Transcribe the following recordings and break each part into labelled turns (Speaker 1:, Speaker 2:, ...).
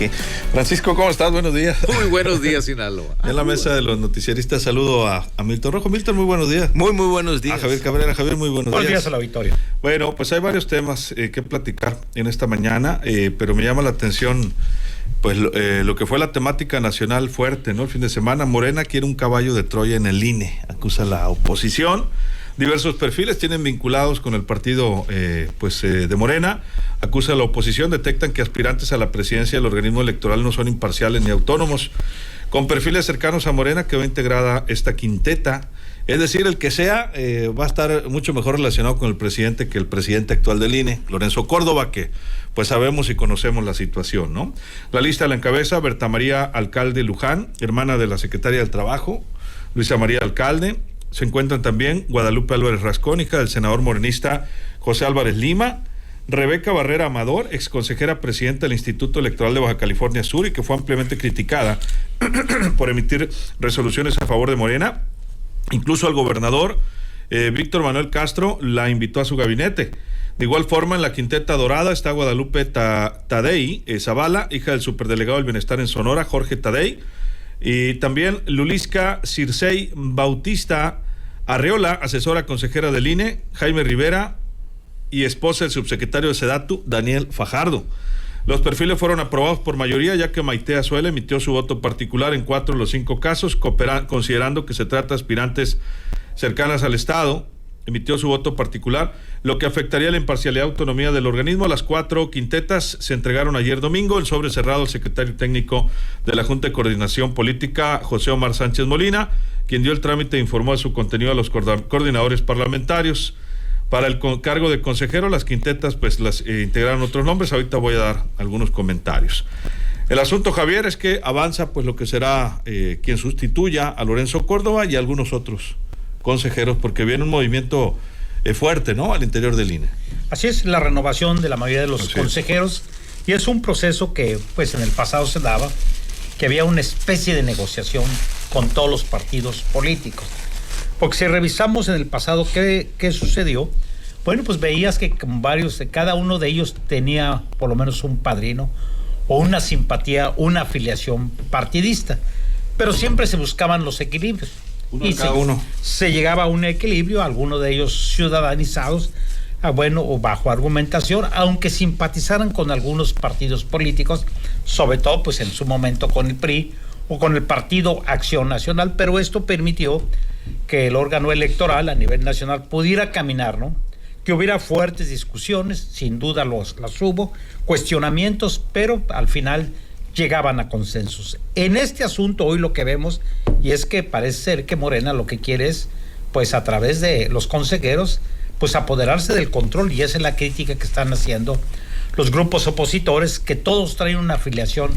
Speaker 1: qué. Francisco, ¿cómo estás? Buenos días.
Speaker 2: Muy buenos días, Sinaloa.
Speaker 1: En la mesa de los noticieristas saludo a Milton Rojo. Milton, muy buenos días.
Speaker 2: Muy buenos días.
Speaker 1: A Javier Cabrera. Javier, muy buenos días.
Speaker 3: Buenos días a la Victoria.
Speaker 1: Bueno, pues hay varios temas que platicar en esta mañana, pero me llama la atención pues lo que fue la temática nacional fuerte, ¿no? El fin de semana, Morena quiere un caballo de Troya en el INE, acusa a la oposición. Diversos perfiles tienen vinculados con el partido de Morena, acusa a la oposición, detectan que aspirantes a la presidencia del organismo electoral no son imparciales ni autónomos, con perfiles cercanos a Morena quedó integrada esta quinteta, es decir, el que sea va a estar mucho mejor relacionado con el presidente que el presidente actual del INE, Lorenzo Córdoba, que pues sabemos y conocemos la situación, ¿no? La lista la encabeza Berta María Alcalde Luján, hermana de la secretaria del Trabajo, Luisa María Alcalde. Se encuentran también Guadalupe Álvarez Rascón, hija del senador morenista José Álvarez Lima, Rebeca Barrera Amador, exconsejera presidenta del Instituto Electoral de Baja California Sur y que fue ampliamente criticada por emitir resoluciones a favor de Morena. Incluso al gobernador Víctor Manuel Castro la invitó a su gabinete. De igual forma, en la quinteta dorada está Guadalupe Tadei Zavala, hija del superdelegado del Bienestar en Sonora, Jorge Tadei, y también Lulisca Circei Bautista Arreola, asesora consejera del INE, Jaime Rivera, y esposa del subsecretario de Sedatu, Daniel Fajardo. Los perfiles fueron aprobados por mayoría, ya que Maite Azuela emitió su voto particular en 4 de los 5 casos, considerando que se trata de aspirantes cercanas al Estado. Emitió su voto particular, lo que afectaría la imparcialidad y autonomía del organismo. Las 4 quintetas se entregaron ayer domingo, el sobre cerrado al secretario técnico de la Junta de Coordinación Política, José Omar Sánchez Molina, quien dio el trámite e informó de su contenido a los coordinadores parlamentarios. Para el cargo de consejero, las quintetas pues las integraron otros nombres. Ahorita voy a dar algunos comentarios. El asunto, Javier, es que avanza pues lo que será quien sustituya a Lorenzo Córdoba y a algunos otros consejeros, porque viene un movimiento fuerte, ¿no?, al interior del INE.
Speaker 3: Así es, la renovación de la mayoría de los consejeros, y es un proceso que pues en el pasado se daba, que había una especie de negociación con todos los partidos políticos. Porque si revisamos en el pasado qué sucedió, bueno, pues veías que cada uno de ellos tenía por lo menos un padrino o una simpatía, una afiliación partidista, pero siempre se buscaban los equilibrios. Se llegaba a un equilibrio, algunos de ellos ciudadanizados, o bajo argumentación, aunque simpatizaran con algunos partidos políticos, sobre todo pues en su momento con el PRI o con el Partido Acción Nacional, pero esto permitió que el órgano electoral a nivel nacional pudiera caminar, ¿no? Que hubiera fuertes discusiones, sin duda las hubo, cuestionamientos, pero al final llegaban a consensos. En este asunto hoy lo que vemos, y es que parece ser que Morena lo que quiere es, pues a través de los consejeros, pues apoderarse del control, y esa es la crítica que están haciendo los grupos opositores, que todos traen una afiliación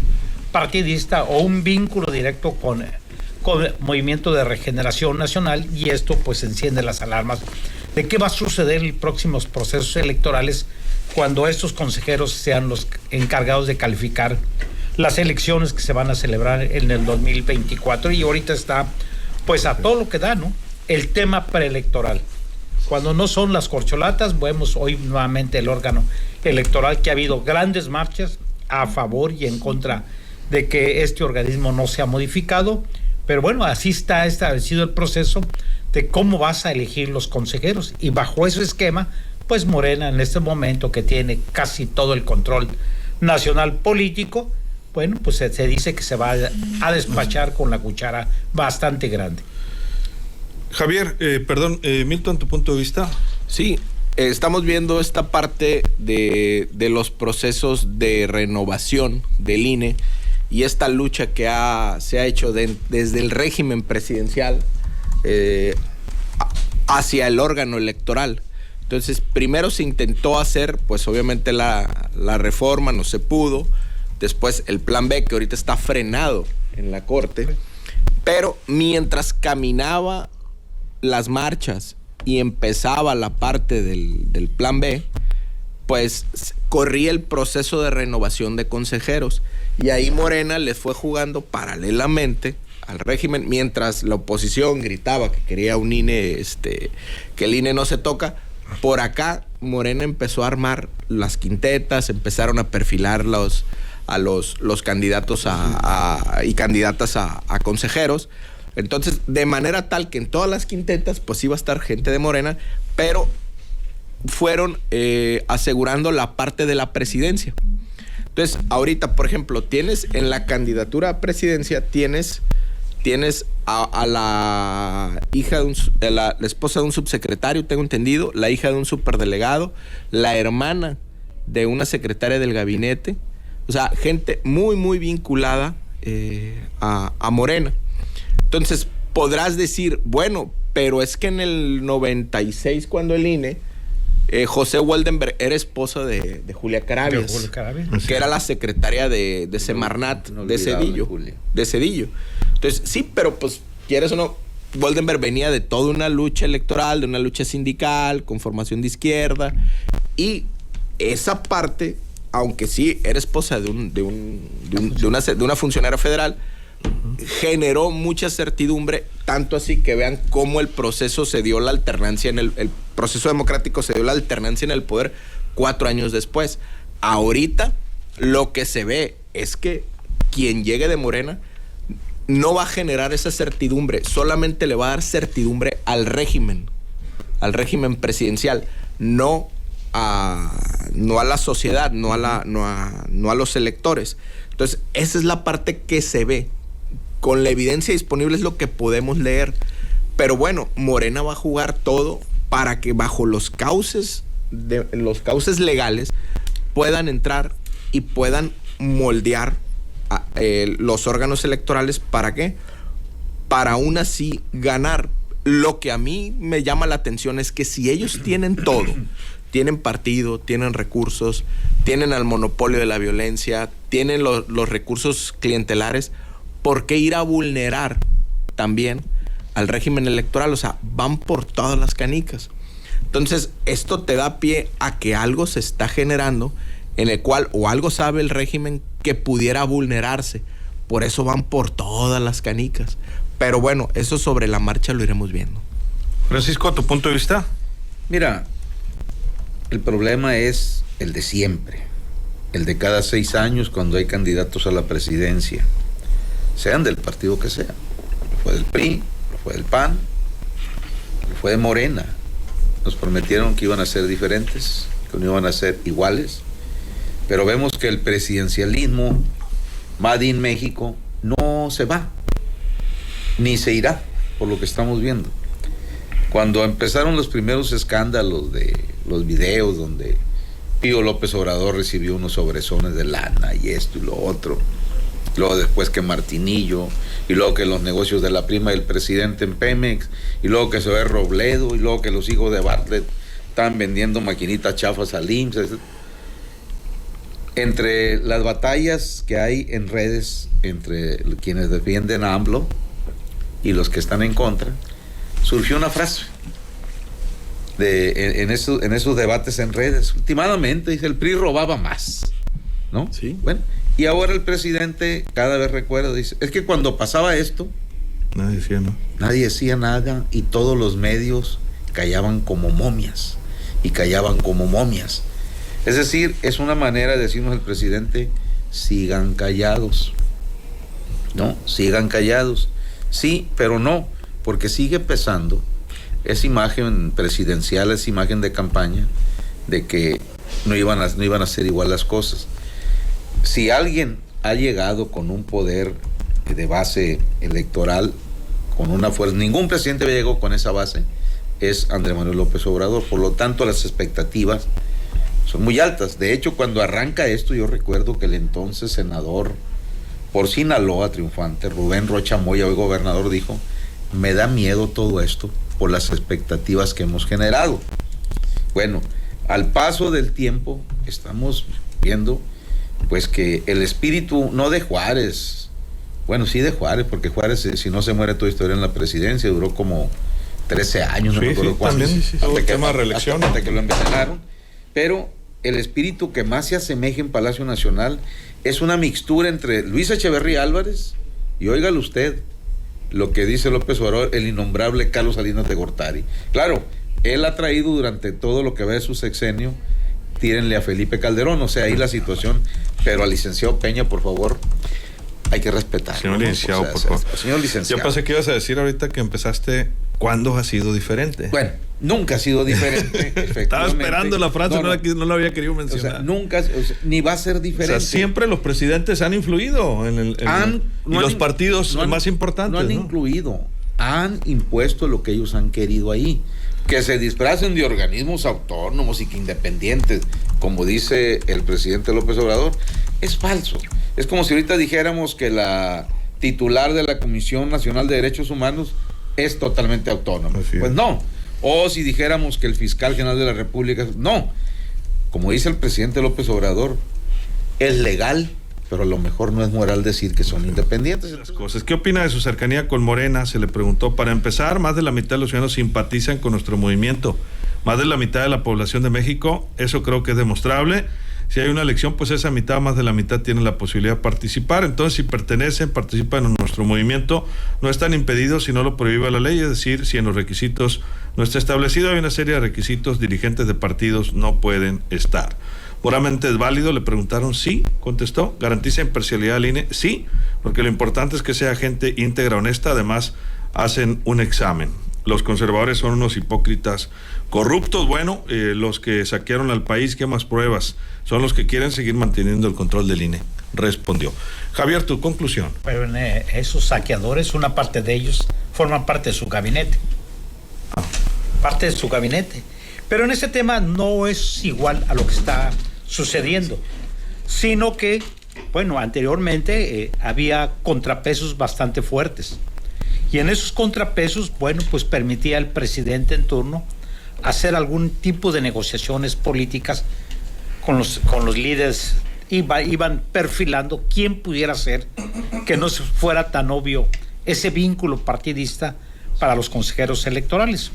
Speaker 3: partidista o un vínculo directo con el Movimiento de Regeneración Nacional, y esto pues enciende las alarmas de qué va a suceder en los próximos procesos electorales cuando estos consejeros sean los encargados de calificar las elecciones que se van a celebrar en el 2024. Y ahorita está pues a todo lo que da, ¿no?, el tema preelectoral. Cuando no son las corcholatas, vemos hoy nuevamente el órgano electoral que ha habido grandes marchas a favor y en contra de que este organismo no sea modificado, pero bueno, así está establecido el proceso de cómo vas a elegir los consejeros, y bajo ese esquema, pues Morena en este momento, que tiene casi todo el control nacional político, bueno, pues se dice que se va a despachar con la cuchara bastante grande.
Speaker 1: Javier, Milton, ¿tu punto de vista?
Speaker 2: Sí, estamos viendo esta parte de los procesos de renovación del INE y esta lucha que se ha hecho desde el régimen presidencial hacia el órgano electoral. Entonces, primero se intentó hacer, pues obviamente la reforma, no se pudo. Después el plan B, que ahorita está frenado en la Corte. Pero mientras caminaba las marchas y empezaba la parte del plan B, pues corría el proceso de renovación de consejeros. Y ahí Morena les fue jugando paralelamente al régimen, mientras la oposición gritaba que quería un INE, que el INE no se toca. Por acá Morena empezó a armar las quintetas, empezaron a perfilar a los candidatos y candidatas a consejeros. Entonces, de manera tal que en todas las quintetas, pues iba a estar gente de Morena, pero fueron asegurando la parte de la presidencia. Entonces, ahorita, por ejemplo, tienes en la candidatura a presidencia, tienes a la hija de la esposa de un subsecretario, tengo entendido, la hija de un superdelegado, la hermana de una secretaria del gabinete, o sea, gente muy, muy vinculada a Morena. Entonces, podrás decir, bueno, pero es que en el 96, cuando el INE, José Waldenberg era esposa de Julia Carabias, que era la secretaria de Semarnat, de Cedillo. Entonces, sí, pero pues, quieres o no, Waldenberg venía de toda una lucha electoral, de una lucha sindical, con formación de izquierda, y esa parte, aunque sí era esposa de una funcionaria federal, generó mucha certidumbre, tanto así que vean cómo el proceso se dio la alternancia el proceso democrático se dio la alternancia en el poder 4 años después. Ahorita lo que se ve es que quien llegue de Morena no va a generar esa certidumbre, solamente le va a dar certidumbre al régimen presidencial, no a la sociedad, no a los electores. Entonces, esa es la parte que se ve. Con la evidencia disponible es lo que podemos leer. Pero bueno, Morena va a jugar todo para que bajo los cauces legales puedan entrar y puedan moldear los órganos electorales. ¿Para qué? Para aún así ganar. Lo que a mí me llama la atención es que si ellos tienen todo, tienen partido, tienen recursos, tienen al monopolio de la violencia, tienen los recursos clientelares, ¿por qué ir a vulnerar también al régimen electoral? O sea, van por todas las canicas. Entonces, esto te da pie a que algo se está generando en el cual o algo sabe el régimen que pudiera vulnerarse. Por eso van por todas las canicas. Pero bueno, eso sobre la marcha lo iremos viendo.
Speaker 1: Francisco, ¿tu punto de vista?
Speaker 4: Mira, el problema es el de siempre, el de cada 6 años cuando hay candidatos a la presidencia, sean del partido que sea. Lo fue del PRI, lo fue del PAN, lo fue de Morena. Nos prometieron que iban a ser diferentes, que no iban a ser iguales, pero vemos que el presidencialismo Made in México no se va, ni se irá, por lo que estamos viendo. Cuando empezaron los primeros escándalos de los videos donde Pío López Obrador recibió unos sobresones de lana y esto y lo otro, luego después que Martinillo, y luego que los negocios de la prima del presidente en Pemex, y luego que se ve Robledo, y luego que los hijos de Bartlett están vendiendo maquinitas chafas al IMSS. Entre las batallas que hay en redes entre quienes defienden a AMLO y los que están en contra, surgió una frase en esos debates en redes. Últimamente dice, el PRI robaba más, ¿no?
Speaker 2: Sí.
Speaker 4: Bueno, y ahora el presidente cada vez recuerda, dice, es que cuando pasaba esto, nadie decía nada y todos los medios callaban como momias, y callaban como momias. Es decir, es una manera de decirnos el presidente, sigan callados, ¿no? Sigan callados. Sí, pero no, porque sigue pesando esa imagen presidencial, esa imagen de campaña de que no iban a ser igual las cosas. Si alguien ha llegado con un poder de base electoral, con una fuerza, ningún presidente llegó con esa base, es Andrés Manuel López Obrador. Por lo tanto, las expectativas son muy altas. De hecho, cuando arranca esto, yo recuerdo que el entonces senador por Sinaloa triunfante, Rubén Rocha Moya, hoy gobernador, dijo, me da miedo todo esto por las expectativas que hemos generado. Bueno, al paso del tiempo estamos viendo pues que el espíritu no de Juárez, bueno, sí de Juárez, porque Juárez, si no se muere toda historia en la presidencia, duró como 13 años, no me acuerdo cuánto, hasta que lo envenenaron, pero el espíritu que más se asemeja en Palacio Nacional es una mixtura entre Luis Echeverría Álvarez y, óigalo usted, lo que dice López Obrador, el innombrable Carlos Salinas de Gortari. Claro, él ha traído durante todo lo que va de su sexenio tírenle a Felipe Calderón, o sea, ahí la situación, pero al licenciado Peña, por favor, hay que respetar.
Speaker 1: Señor licenciado, por favor.
Speaker 4: Señor licenciado.
Speaker 1: Yo pensé que ibas a decir ahorita que empezaste, ¿cuándo ha sido diferente?
Speaker 4: Bueno, nunca ha sido diferente.
Speaker 1: Estaba esperando la frase, no la había querido mencionar.
Speaker 4: O sea, nunca, ni va a ser diferente.
Speaker 1: O sea, siempre los presidentes han influido los partidos más importantes.
Speaker 4: No han incluido, han impuesto lo que ellos han querido ahí. Que se disfracen de organismos autónomos y que independientes, como dice el presidente López Obrador, es falso. Es como si ahorita dijéramos que la titular de la Comisión Nacional de Derechos Humanos es totalmente autónoma. Pues no. O si dijéramos que el fiscal general de la República, no. Como dice el presidente López Obrador, es legal, pero a lo mejor no es moral decir que son independientes.
Speaker 1: Las cosas. ¿Qué opina de su cercanía con Morena? Se le preguntó. Para empezar, más de la mitad de los ciudadanos simpatizan con nuestro movimiento. Más de la mitad de la población de México, eso creo que es demostrable. Si hay una elección, pues esa mitad, más de la mitad, tiene la posibilidad de participar. Entonces, si participan en nuestro movimiento, no están impedidos si no lo prohíbe la ley, es decir, si en los requisitos no está establecido, hay una serie de requisitos, dirigentes de partidos no pueden estar. ¿Moralmente es válido? Le preguntaron, sí, contestó. ¿Garantiza imparcialidad al INE? Sí, porque lo importante es que sea gente íntegra, honesta, además hacen un examen. Los conservadores son unos hipócritas corruptos. Bueno, los que saquearon al país, ¿qué más pruebas? Son los que quieren seguir manteniendo el control del INE, respondió. Javier, tu conclusión.
Speaker 3: Pero esos saqueadores, una parte de ellos forman parte de su gabinete. Parte de su gabinete. Pero en ese tema no es igual a lo que está sucediendo, sino que, bueno, anteriormente había contrapesos bastante fuertes. Y en esos contrapesos, bueno, pues permitía al presidente en turno hacer algún tipo de negociaciones políticas con los líderes. Iban perfilando quién pudiera ser, que no fuera tan obvio ese vínculo partidista para los consejeros electorales.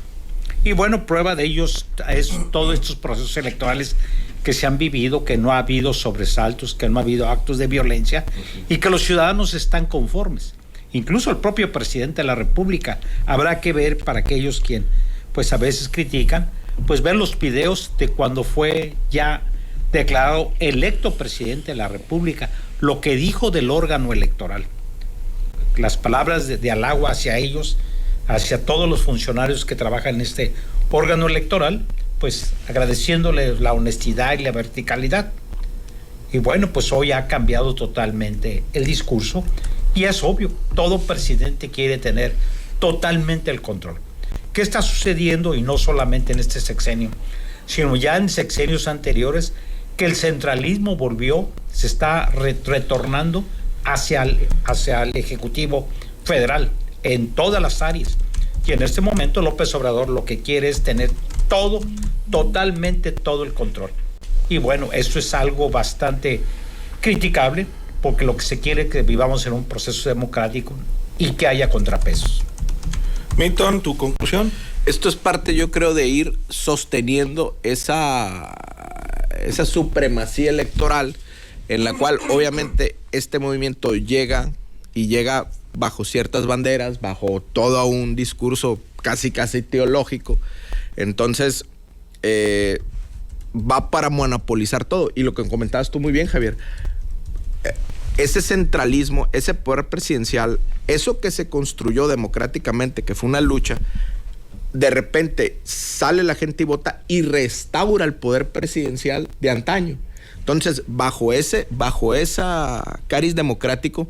Speaker 3: Y bueno, prueba de ellos es todos estos procesos electorales que se han vivido, que no ha habido sobresaltos, que no ha habido actos de violencia y que los ciudadanos están conformes. Incluso el propio presidente de la República. Habrá que ver, para aquellos quien pues a veces critican, pues ver los videos de cuando fue ya declarado electo presidente de la República, lo que dijo del órgano electoral. Las palabras de halago hacia ellos, hacia todos los funcionarios que trabajan en este órgano electoral, pues agradeciéndoles la honestidad y la verticalidad. Y bueno, pues hoy ha cambiado totalmente el discurso y es obvio, todo presidente quiere tener totalmente el control. ¿Qué está sucediendo? Y no solamente en este sexenio, sino ya en sexenios anteriores, que el centralismo se está retornando hacia el Ejecutivo Federal en todas las áreas. Y en este momento López Obrador lo que quiere es tener totalmente todo el control. Y bueno, eso es algo bastante criticable, porque lo que se quiere es que vivamos en un proceso democrático y que haya contrapesos.
Speaker 1: Milton, ¿tu conclusión?
Speaker 2: Esto es parte, yo creo, de ir sosteniendo esa supremacía electoral en la cual obviamente este movimiento llega bajo ciertas banderas, bajo todo un discurso casi teológico. Entonces va para monopolizar todo. Y lo que comentabas tú muy bien, Javier, ese centralismo, ese poder presidencial, eso que se construyó democráticamente, que fue una lucha, de repente sale la gente y vota y restaura el poder presidencial de antaño. Entonces, bajo esa cariz democrático,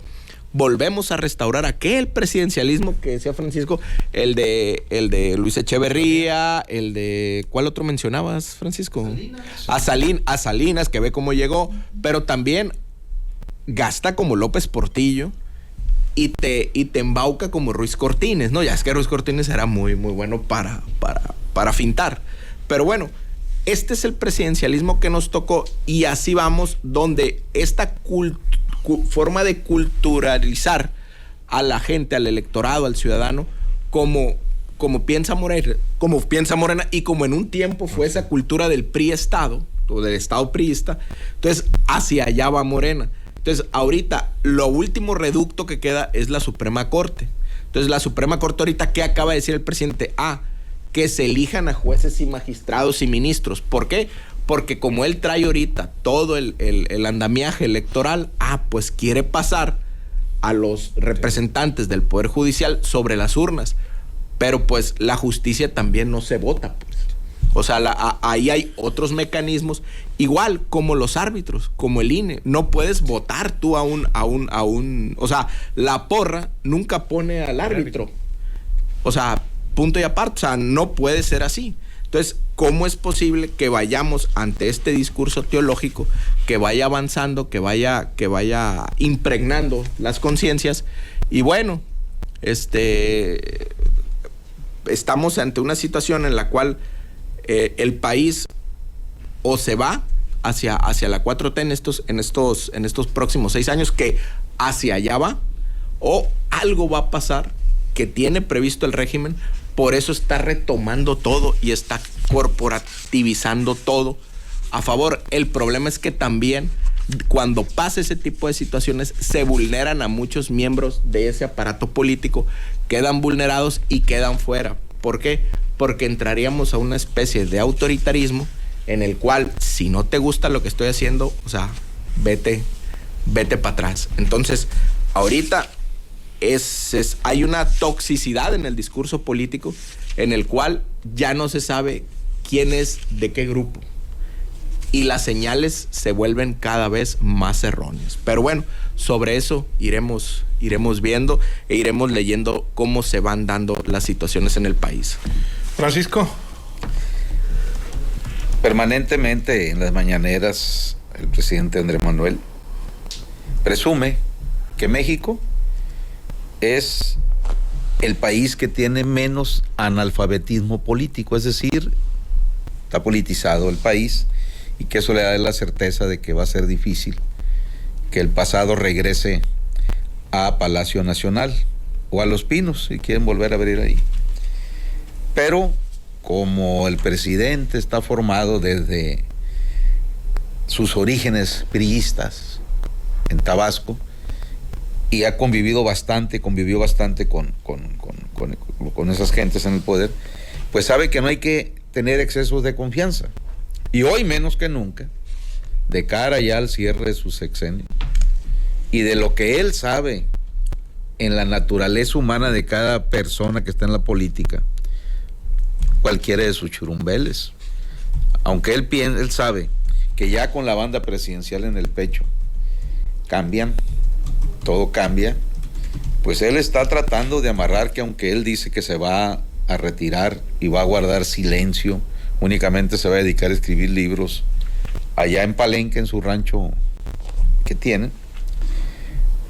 Speaker 2: volvemos a restaurar aquel presidencialismo que decía Francisco, el de Luis Echeverría, el de... ¿Cuál otro mencionabas, Francisco? A Salinas, que ve cómo llegó, pero también gasta como López Portillo y te embauca como Ruiz Cortines, ¿no? Ya es que Ruiz Cortines era muy bueno para fintar. Pero bueno, este es el presidencialismo que nos tocó y así vamos, donde esta forma de culturalizar a la gente, al electorado, al ciudadano, como piensa Morena y como en un tiempo fue esa cultura del PRI-Estado, o del Estado priista. Entonces, hacia allá va Morena. Entonces, ahorita, lo último reducto que queda es la Suprema Corte. Entonces, la Suprema Corte ahorita, ¿qué acaba de decir el presidente? Que se elijan a jueces y magistrados y ministros. ¿Por qué? porque como él trae ahorita todo el andamiaje electoral, pues quiere pasar a los representantes del Poder Judicial sobre las urnas. Pero pues la justicia también no se vota, pues. O sea, ahí hay otros mecanismos, igual como los árbitros, como el INE. No puedes votar tú a un, o sea, la porra nunca pone al árbitro. O sea, punto y aparte, o sea, no puede ser así. Entonces, ¿cómo es posible que vayamos ante este discurso teológico, que vaya avanzando, que vaya impregnando las conciencias? Y bueno, estamos ante una situación en la cual el país o se va hacia la 4T en estos próximos 6 años, que hacia allá va, o algo va a pasar que tiene previsto el régimen. Por eso está retomando todo y está corporativizando todo a favor. El problema es que también cuando pasa ese tipo de situaciones se vulneran a muchos miembros de ese aparato político, quedan vulnerados y quedan fuera. ¿Por qué? Porque entraríamos a una especie de autoritarismo en el cual, si no te gusta lo que estoy haciendo, o sea, vete para atrás. Entonces, ahorita hay una toxicidad en el discurso político en el cual ya no se sabe quién es de qué grupo. Y las señales se vuelven cada vez más erróneas. Pero bueno, sobre eso iremos viendo e iremos leyendo cómo se van dando las situaciones en el país.
Speaker 1: Francisco.
Speaker 4: Permanentemente en las mañaneras el presidente Andrés Manuel presume que México es el país que tiene menos analfabetismo político, es decir, está politizado el país, y que eso le da la certeza de que va a ser difícil que el pasado regrese a Palacio Nacional o a Los Pinos, si quieren volver a abrir ahí. Pero como el presidente está formado desde sus orígenes priistas en Tabasco y ha convivió bastante con esas gentes en el poder, pues sabe que no hay que tener excesos de confianza. Y hoy menos que nunca, de cara ya al cierre de su sexenio, y de lo que él sabe en la naturaleza humana de cada persona que está en la política, cualquiera de sus churumbeles, aunque él sabe que ya con la banda presidencial en el pecho todo cambia, pues él está tratando de amarrar que, aunque él dice que se va a retirar y va a guardar silencio, únicamente se va a dedicar a escribir libros allá en Palenque, en su rancho que tienen.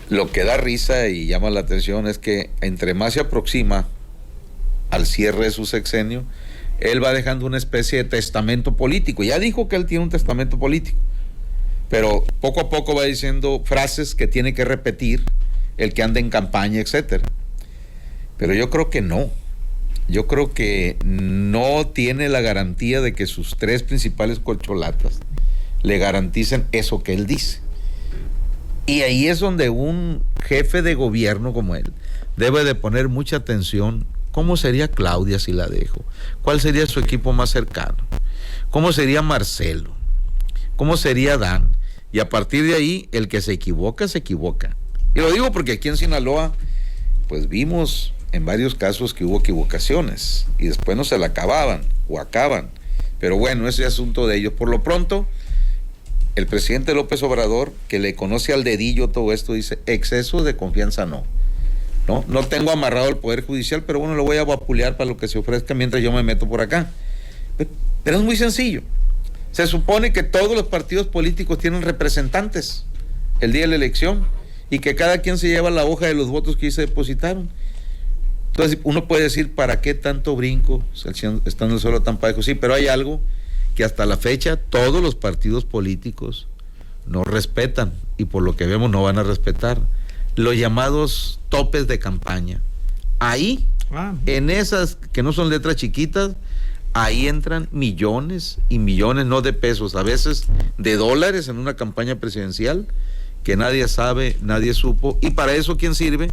Speaker 4: Lo que da risa y llama la atención es que entre más se aproxima al cierre de su sexenio, él va dejando una especie de testamento político. Ya dijo que él tiene un testamento político, pero poco a poco va diciendo frases que tiene que repetir el que anda en campaña, etcétera. Pero yo creo que no. Yo creo que no tiene la garantía de que sus 3 principales corcholatas le garanticen eso que él dice. Y ahí es donde un jefe de gobierno como él debe de poner mucha atención. ¿Cómo sería Claudia si la dejo? ¿Cuál sería su equipo más cercano? ¿Cómo sería Marcelo? ¿Cómo sería Dan? Y a partir de ahí, el que se equivoca, se equivoca. Y lo digo porque aquí en Sinaloa, pues vimos en varios casos que hubo equivocaciones y después no se la acababan o acaban. Pero bueno, ese asunto de ellos. Por lo pronto, el presidente López Obrador, que le conoce al dedillo todo esto, dice: exceso de confianza no. No tengo amarrado el Poder Judicial, pero bueno, lo voy a vapulear para lo que se ofrezca mientras yo me meto por acá. Pero es muy sencillo. Se supone que todos los partidos políticos tienen representantes el día de la elección y que cada quien se lleva la hoja de los votos que se depositaron. Entonces uno puede decir, ¿para qué tanto brinco estando el suelo tan parejo? Sí, pero hay algo que hasta la fecha todos los partidos políticos no respetan, y por lo que vemos no van a respetar: los llamados topes de campaña. Ahí, en esas que no son letras chiquitas, ahí entran millones y millones, no de pesos, a veces de dólares en una campaña presidencial que nadie sabe, nadie supo. Y para eso, ¿quién sirve?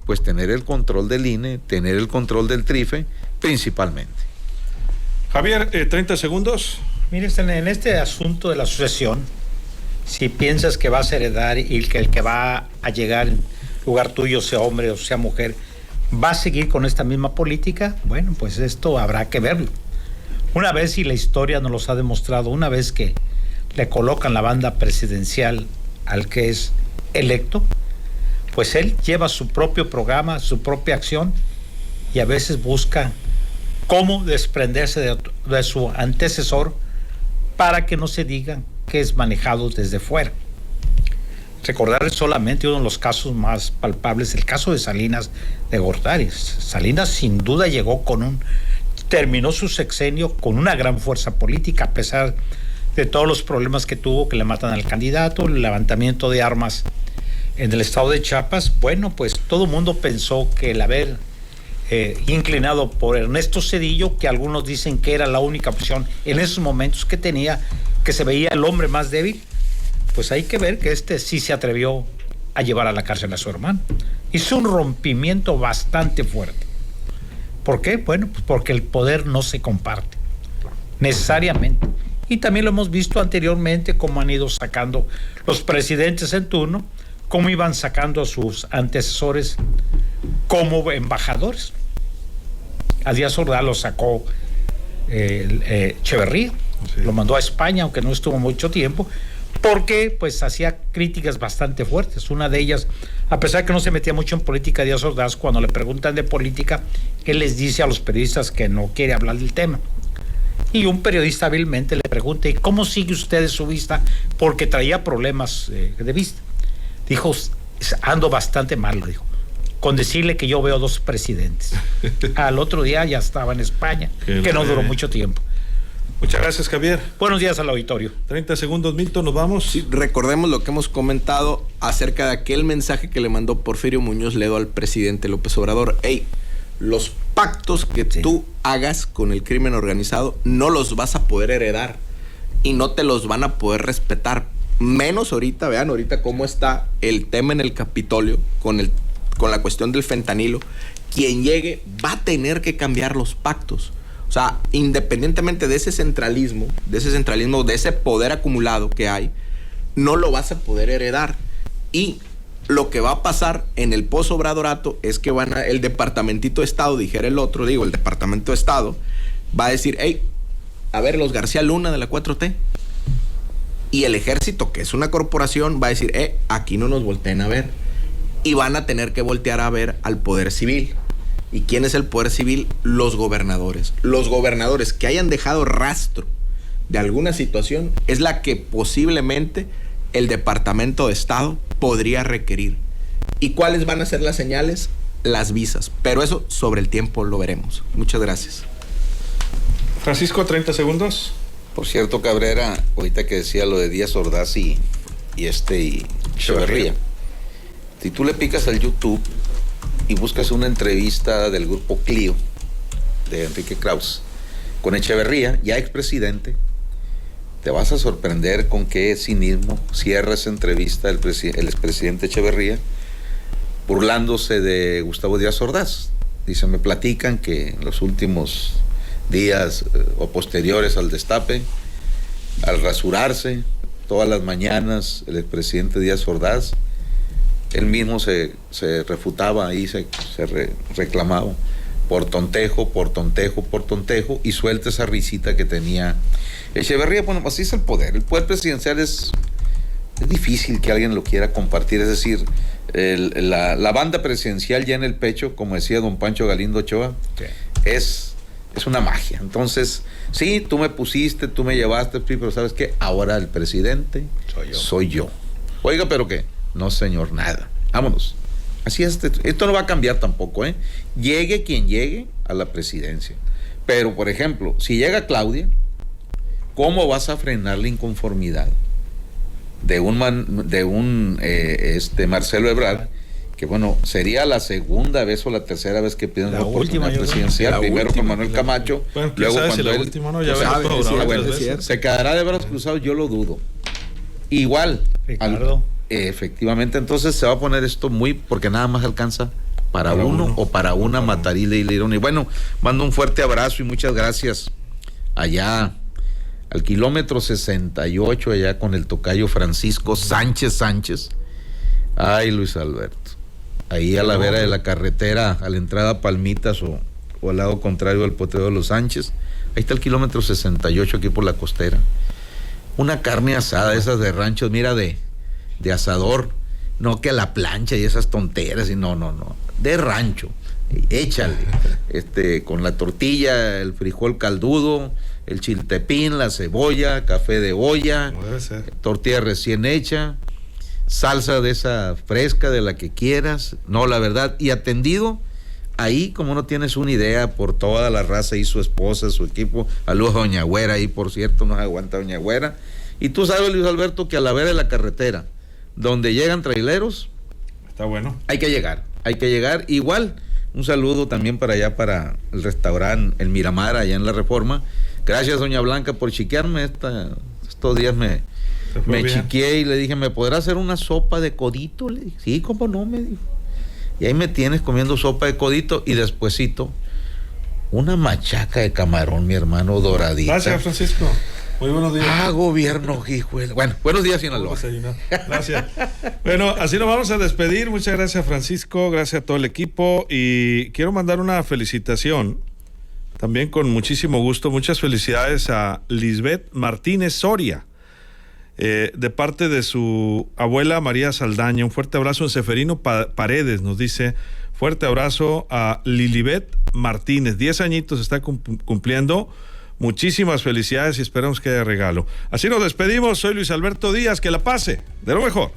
Speaker 4: Pues tener el control del INE, tener el control del TRIFE, principalmente.
Speaker 1: Javier, 30 segundos.
Speaker 3: Mire, en este asunto de la sucesión, si piensas que vas a heredar y que el que va a llegar en lugar tuyo, sea hombre o sea mujer, va a seguir con esta misma política, bueno, pues esto habrá que verlo. Una vez, y la historia nos los ha demostrado, una vez que le colocan la banda presidencial al que es electo, pues él lleva su propio programa, su propia acción, y a veces busca cómo desprenderse de su antecesor para que no se diga que es manejado desde fuera. Recordar solamente uno de los casos más palpables, el caso de Salinas de Gortari. Salinas sin duda terminó su sexenio con una gran fuerza política, a pesar de todos los problemas que tuvo, que le matan al candidato, el levantamiento de armas en el estado de Chiapas. Bueno, pues todo el mundo pensó que el haber inclinado por Ernesto Zedillo, que algunos dicen que era la única opción en esos momentos que tenía, que se veía el hombre más débil, pues hay que ver que sí se atrevió a llevar a la cárcel a su hermano. Hizo un rompimiento bastante fuerte. ¿Por qué? Bueno, pues porque el poder no se comparte necesariamente. Y también lo hemos visto anteriormente, cómo han ido sacando los presidentes en turno, cómo iban sacando a sus antecesores como embajadores. A Díaz Ordaz lo sacó Echeverría, sí. Lo mandó a España, aunque no estuvo mucho tiempo, porque pues hacía críticas bastante fuertes. Una de ellas, a pesar de que no se metía mucho en política, Díaz Ordaz, cuando le preguntan de política, él les dice a los periodistas que no quiere hablar del tema. Y un periodista hábilmente le pregunta: ¿y cómo sigue usted su vista? Porque traía problemas de vista. Dijo: ando bastante mal, dijo, con decirle que yo veo 2 presidentes. Al otro día ya estaba en España, que no duró mucho tiempo.
Speaker 1: Muchas gracias, Javier.
Speaker 3: Buenos días al auditorio.
Speaker 1: 30 segundos, Milton, nos vamos.
Speaker 2: Sí, recordemos lo que hemos comentado acerca de aquel mensaje que le mandó Porfirio Muñoz Ledo al presidente López Obrador. Hey, los pactos que tú hagas con el crimen organizado no los vas a poder heredar y no te los van a poder respetar. Menos ahorita, vean ahorita cómo está el tema en el Capitolio con la cuestión del fentanilo. Quien llegue va a tener que cambiar los pactos. O sea, independientemente de ese centralismo, de ese poder acumulado que hay, no lo vas a poder heredar. Y lo que va a pasar en el posobradorato es que el Departamentito de Estado, dijera el otro, el Departamento de Estado, va a decir: hey, a ver, los García Luna de la 4T. Y el Ejército, que es una corporación, va a decir: aquí no nos volteen a ver. Y van a tener que voltear a ver al Poder Civil. ¿Y quién es el Poder Civil? Los gobernadores. Los gobernadores que hayan dejado rastro de alguna situación es la que posiblemente el Departamento de Estado podría requerir. ¿Y cuáles van a ser las señales? Las visas. Pero eso sobre el tiempo lo veremos. Muchas gracias.
Speaker 1: Francisco, 30 segundos.
Speaker 4: Por cierto, Cabrera, ahorita que decía lo de Díaz Ordaz y Echeverría, si tú le picas al YouTube y buscas una entrevista del grupo Clio de Enrique Krauss con Echeverría, ya expresidente, te vas a sorprender con qué cinismo cierra esa entrevista el expresidente Echeverría, burlándose de Gustavo Díaz Ordaz. Dice: me platican que en los últimos días o posteriores al destape, al rasurarse todas las mañanas el expresidente Díaz Ordaz, él mismo se refutaba ahí, se reclamaba por tontejo, y suelta esa risita que tenía Echeverría. Bueno, así es el poder presidencial es difícil que alguien lo quiera compartir, es decir, la banda presidencial ya en el pecho, como decía don Pancho Galindo Ochoa, es una magia. Entonces, sí, tú me pusiste, tú me llevaste, pero ¿sabes qué? Ahora el presidente soy yo. Oiga, ¿pero qué? No, señor, nada. Vámonos. Así es, esto no va a cambiar tampoco, ¿eh? Llegue quien llegue a la presidencia. Pero, por ejemplo, si llega Claudia, ¿cómo vas a frenar la inconformidad de un Marcelo Ebrard, que bueno, sería la segunda vez o la tercera vez que piden la oportunidad presidencial? Primero con Manuel Camacho,
Speaker 1: bueno,
Speaker 4: luego
Speaker 1: cuando
Speaker 4: si la
Speaker 1: él,
Speaker 4: última, ¿no?
Speaker 1: Ya
Speaker 4: se quedará de brazos cruzados, yo lo dudo. Igual,
Speaker 3: Ricardo.
Speaker 4: Efectivamente, entonces se va a poner esto porque nada más alcanza para uno o para una Matarile y Leirón. Y bueno, mando un fuerte abrazo y muchas gracias allá al kilómetro 68, allá con el tocayo Francisco Sánchez. Ay, Luis Alberto. Ahí a la vera de la carretera, a la entrada a Palmitas o al lado contrario al Potrero de los Sánchez. Ahí está el kilómetro 68, aquí por la costera. Una carne asada, esas de ranchos, mira, de asador. No que a la plancha y esas tonteras, y no. De rancho. Échale. Con la tortilla, el frijol caldudo, el chiltepín, la cebolla, café de olla, tortilla recién hecha, salsa de esa fresca, de la que quieras. No, la verdad, y atendido ahí, como no tienes una idea, por toda la raza y su esposa, su equipo. Saludos a Doña Güera, ahí por cierto, nos aguanta Doña Güera. Y tú sabes, Luis Alberto, que a la vera de la carretera, donde llegan traileros,
Speaker 1: está bueno.
Speaker 4: Hay que llegar. Igual, un saludo también para allá, para el restaurante El Miramar, allá en La Reforma. Gracias, doña Blanca, por chiquearme. Estos días me chiqueé y le dije, ¿me podrá hacer una sopa de codito? Le dije, sí, cómo no, me dijo. Y ahí me tienes comiendo sopa de codito y despuesito una machaca de camarón, mi hermano, doradita.
Speaker 1: Gracias, Francisco. Muy buenos días.
Speaker 4: Gobierno, hijo. Bueno, buenos días, Sinaloa.
Speaker 1: Gracias. Bueno, así nos vamos a despedir. Muchas gracias, Francisco. Gracias a todo el equipo. Y quiero mandar una felicitación, también con muchísimo gusto. Muchas felicidades a Lisbeth Martínez Soria, de parte de su abuela María Saldaña. Un fuerte abrazo en Seferino Paredes, nos dice. Fuerte abrazo a Lilibet Martínez. 10 añitos está cumpliendo. Muchísimas felicidades y esperamos que haya regalo. Así nos despedimos. Soy Luis Alberto Díaz. Que la pase de lo mejor.